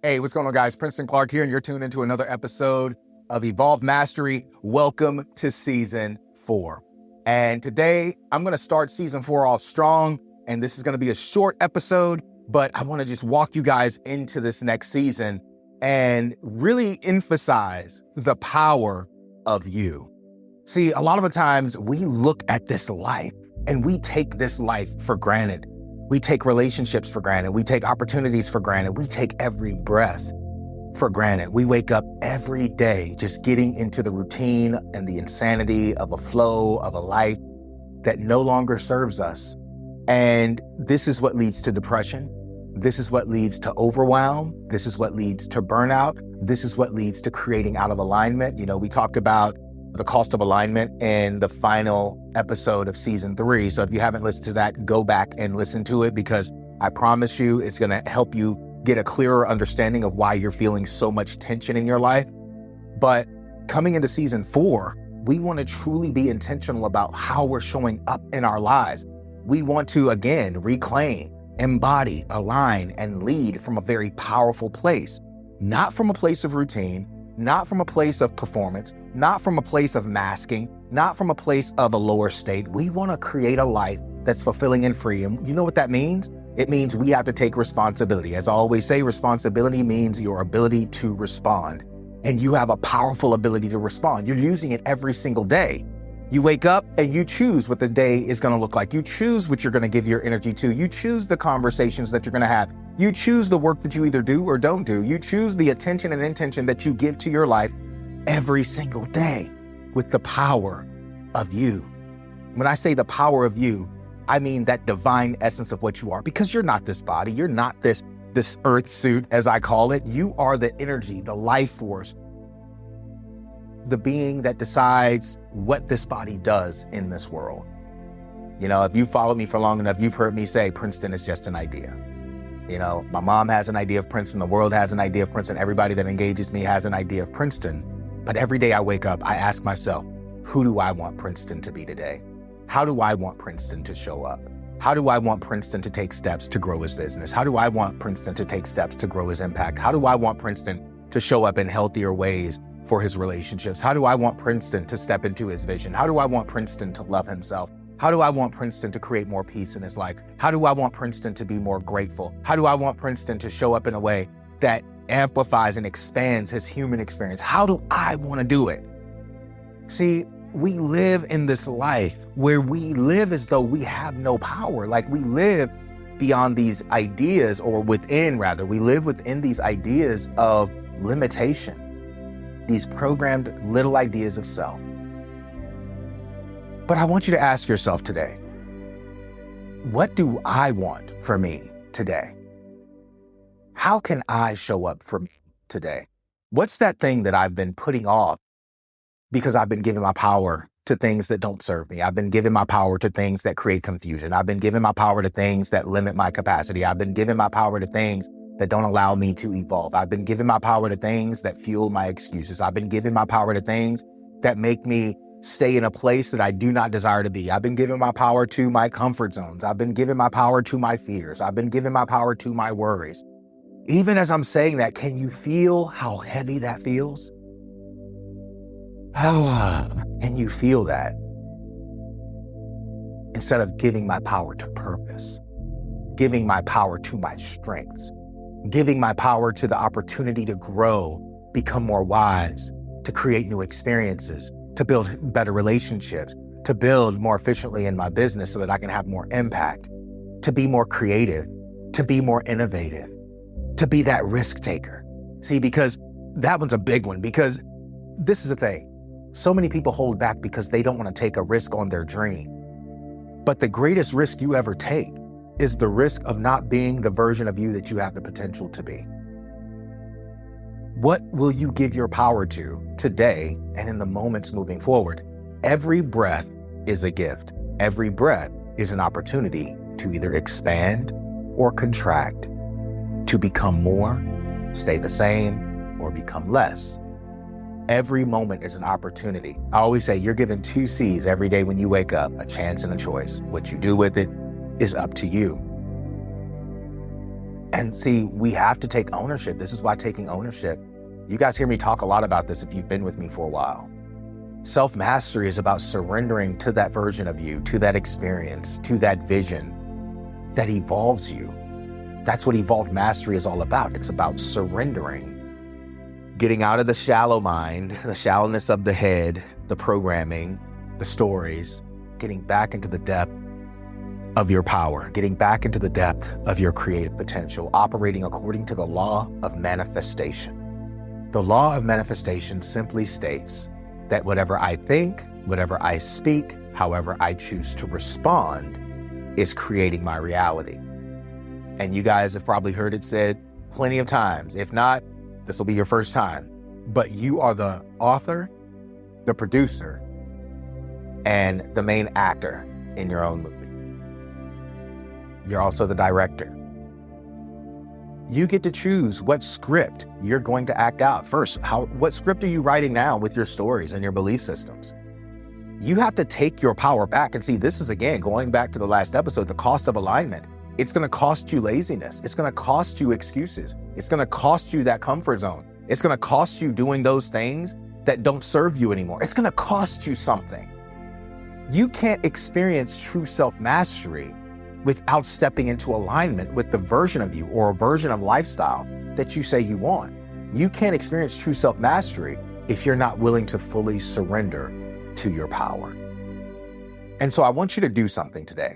Hey, what's going on, guys? Princeton Clark here, and you're tuned into another episode of Evolve Mastery. Welcome to Season 4. And today, I'm going to start Season 4 off strong, and this is going to be a short episode, but I want to just walk you guys into this next season and really emphasize the power of you. See, a lot of the times we look at this life and we take this life for granted. We take relationships for granted. We take opportunities for granted. We take every breath for granted. We wake up every day just getting into the routine and the insanity of a flow of a life that no longer serves us. And this is what leads to depression. This is what leads to overwhelm. This is what leads to burnout. This is what leads to creating out of alignment. You know, we talked about the cost of alignment in the final episode of Season 3. So if you haven't listened to that, go back and listen to it, because I promise you it's going to help you get a clearer understanding of why you're feeling so much tension in your life. But coming into Season 4, we want to truly be intentional about how we're showing up in our lives. We want to, again, reclaim, embody, align, and lead from a very powerful place, not from a place of routine, not from a place of performance, not from a place of masking, not from a place of a lower state. We want to create a life that's fulfilling and free. And you know what that means? It means we have to take responsibility. As I always say, responsibility means your ability to respond. And you have a powerful ability to respond. You're using it every single day. You wake up and you choose what the day is going to look like. You choose what you're going to give your energy to. You choose the conversations that you're going to have. You choose the work that you either do or don't do. You choose the attention and intention that you give to your life every single day with the power of you. When I say the power of you, I mean that divine essence of what you are, because you're not this body. You're not this earth suit, as I call it. You are the energy, the life force, the being that decides what this body does in this world. You know, if you followed me for long enough, you've heard me say Princeton is just an idea. You know, my mom has an idea of Princeton, the world has an idea of Princeton, everybody that engages me has an idea of Princeton. But every day I wake up, I ask myself, who do I want Princeton to be today? How do I want Princeton to show up? How do I want Princeton to take steps to grow his business? How do I want Princeton to take steps to grow his impact? How do I want Princeton to show up in healthier ways for his relationships? How do I want Princeton to step into his vision? How do I want Princeton to love himself? How do I want Princeton to create more peace in his life? How do I want Princeton to be more grateful? How do I want Princeton to show up in a way that amplifies and expands his human experience? How do I want to do it? See, we live in this life where we live as though we have no power. Like, we live beyond these ideas, or within, rather, we live within these ideas of limitation, these programmed little ideas of self. But I want you to ask yourself today, what do I want for me today? How can I show up for me today? What's that thing that I've been putting off because I've been giving my power to things that don't serve me? I've been giving my power to things that create confusion. I've been giving my power to things that limit my capacity. I've been giving my power to things that don't allow me to evolve. I've been giving my power to things that fuel my excuses. I've been giving my power to things that make me stay in a place that I do not desire to be. I've been giving my power to my comfort zones. I've been giving my power to my fears. I've been giving my power to my worries. Even as I'm saying that, can you feel how heavy that feels? Can you feel that? Instead of giving my power to purpose, giving my power to my strengths, giving my power to the opportunity to grow, become more wise, to create new experiences, to build better relationships, to build more efficiently in my business so that I can have more impact, to be more creative, to be more innovative, to be that risk taker. See, because that one's a big one, because this is the thing. So many people hold back because they don't want to take a risk on their dream. But the greatest risk you ever take is the risk of not being the version of you that you have the potential to be. What will you give your power to today and in the moments moving forward? Every breath is a gift. Every breath is an opportunity to either expand or contract, to become more, stay the same, or become less. Every moment is an opportunity. I always say you're given 2 C's every day when you wake up, a chance and a choice. What you do with it is up to you. And see, we have to take ownership. This is why taking ownership, you guys hear me talk a lot about this if you've been with me for a while. Self-mastery is about surrendering to that version of you, to that experience, to that vision that evolves you. That's what evolved mastery is all about. It's about surrendering, getting out of the shallow mind, the shallowness of the head, the programming, the stories, getting back into the depth of your power, getting back into the depth of your creative potential, operating according to the law of manifestation. The law of manifestation simply states that whatever I think, whatever I speak, however I choose to respond, is creating my reality. And you guys have probably heard it said plenty of times. If not, this will be your first time. But you are the author, the producer, and the main actor in your own movie. You're also the director. You get to choose what script you're going to act out. First, what script are you writing now with your stories and your belief systems? You have to take your power back. And see, this is, again, going back to the last episode, the cost of alignment. It's going to cost you laziness. It's going to cost you excuses. It's going to cost you that comfort zone. It's going to cost you doing those things that don't serve you anymore. It's going to cost you something. You can't experience true self-mastery without stepping into alignment with the version of you or a version of lifestyle that you say you want. You can't experience true self-mastery if you're not willing to fully surrender to your power. And so I want you to do something today.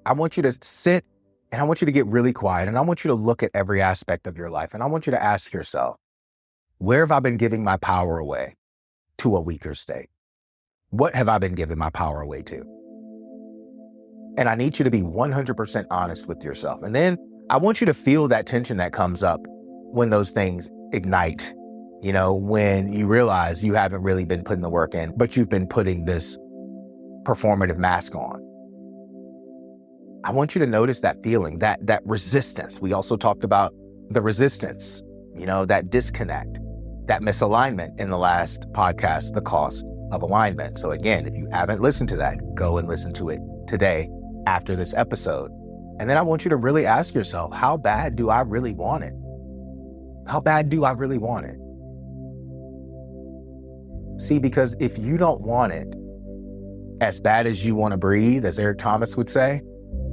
I want you to sit and I want you to get really quiet and I want you to look at every aspect of your life and I want you to ask yourself, where have I been giving my power away to a weaker state? What have I been giving my power away to? And I need you to be 100% honest with yourself. And then I want you to feel that tension that comes up when those things ignite, when you realize you haven't really been putting the work in, but you've been putting this performative mask on. I want you to notice that feeling, that resistance. We also talked about the resistance, that disconnect, that misalignment in the last podcast, the cost of alignment. So again, if you haven't listened to that, go and listen to it today after this episode. And then I want you to really ask yourself, how bad do I really want it? How bad do I really want it? See, because if you don't want it as bad as you want to breathe, as Eric Thomas would say,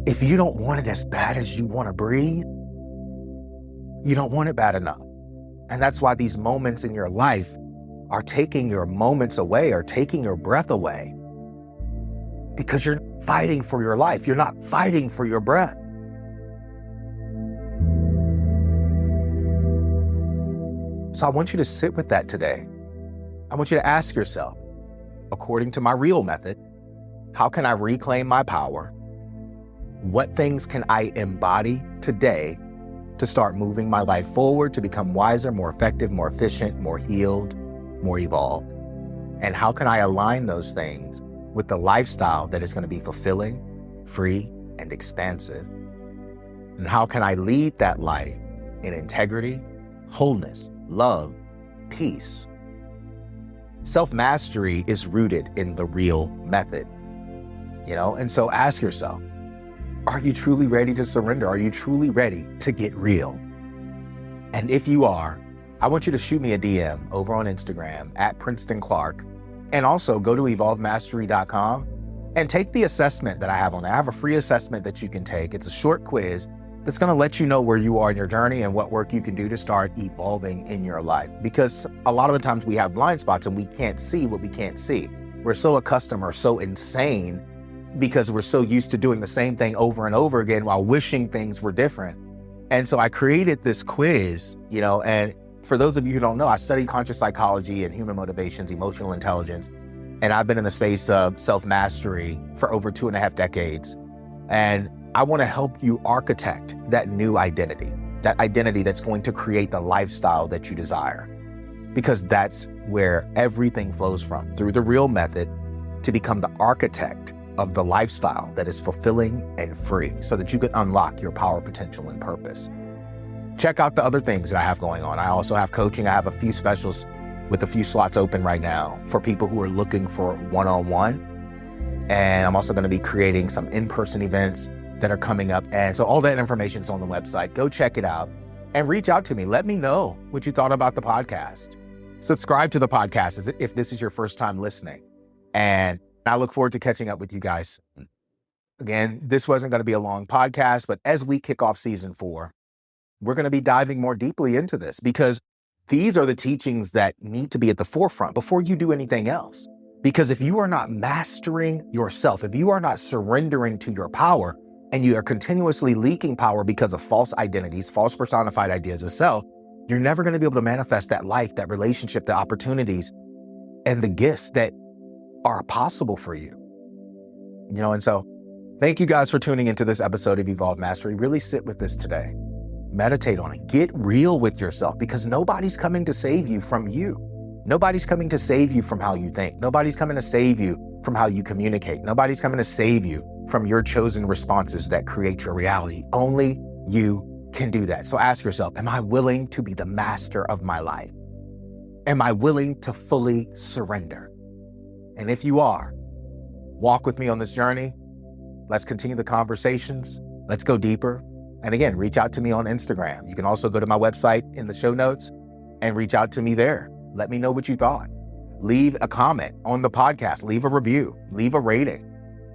if you don't want it as bad as you want to breathe, you don't want it bad enough. And that's why these moments in your life are taking your moments away, or taking your breath away. Because you're fighting for your life. You're not fighting for your breath. So I want you to sit with that today. I want you to ask yourself, according to my real method, how can I reclaim my power? What things can I embody today to start moving my life forward, to become wiser, more effective, more efficient, more healed, more evolved? And how can I align those things with the lifestyle that is going to be fulfilling, free, and expansive? And how can I lead that life in integrity, wholeness, love, peace? Self-mastery is rooted in the real method, and so ask yourself, are you truly ready to surrender? Are you truly ready to get real? And if you are, I want you to shoot me a DM over on Instagram at Princeton Clark. And also go to evolvemastery.com and take the assessment that I have on there. I have a free assessment that you can take. It's a short quiz that's going to let you know where you are in your journey and what work you can do to start evolving in your life. Because a lot of the times we have blind spots and we can't see what we can't see. We're so accustomed or so insane because we're so used to doing the same thing over and over again while wishing things were different. And so I created this quiz, and for those of you who don't know, I studied conscious psychology and human motivations, emotional intelligence, and I've been in the space of self-mastery for over 2.5 decades. And I want to help you architect that new identity, that identity that's going to create the lifestyle that you desire, because that's where everything flows from, through the real method, to become the architect of the lifestyle that is fulfilling and free, so that you can unlock your power, potential, and purpose. Check out the other things that I have going on. I also have coaching. I have a few specials with a few slots open right now for people who are looking for one-on-one. And I'm also going to be creating some in-person events that are coming up. And so all that information is on the website. Go check it out and reach out to me. Let me know what you thought about the podcast. Subscribe to the podcast if this is your first time listening. And I look forward to catching up with you guys soon. Again, this wasn't going to be a long podcast, but as we kick off season 4, we're going to be diving more deeply into this because these are the teachings that need to be at the forefront before you do anything else. Because if you are not mastering yourself, if you are not surrendering to your power, and you are continuously leaking power because of false identities, false personified ideas of self, you're never going to be able to manifest that life, that relationship, the opportunities, and the gifts that are possible for you. And so thank you guys for tuning into this episode of Evolve Mastery. Really sit with this today. Meditate on it. Get real with yourself because nobody's coming to save you from you. Nobody's coming to save you from how you think. Nobody's coming to save you from how you communicate. Nobody's coming to save you from your chosen responses that create your reality. Only you can do that. So ask yourself, am I willing to be the master of my life? Am I willing to fully surrender? And if you are, walk with me on this journey. Let's continue the conversations. Let's go deeper. And again, reach out to me on Instagram. You can also go to my website in the show notes and reach out to me there. Let me know what you thought. Leave a comment on the podcast. Leave a review. Leave a rating.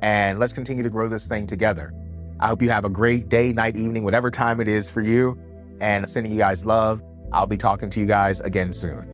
And let's continue to grow this thing together. I hope you have a great day, night, evening, whatever time it is for you. And sending you guys love. I'll be talking to you guys again soon.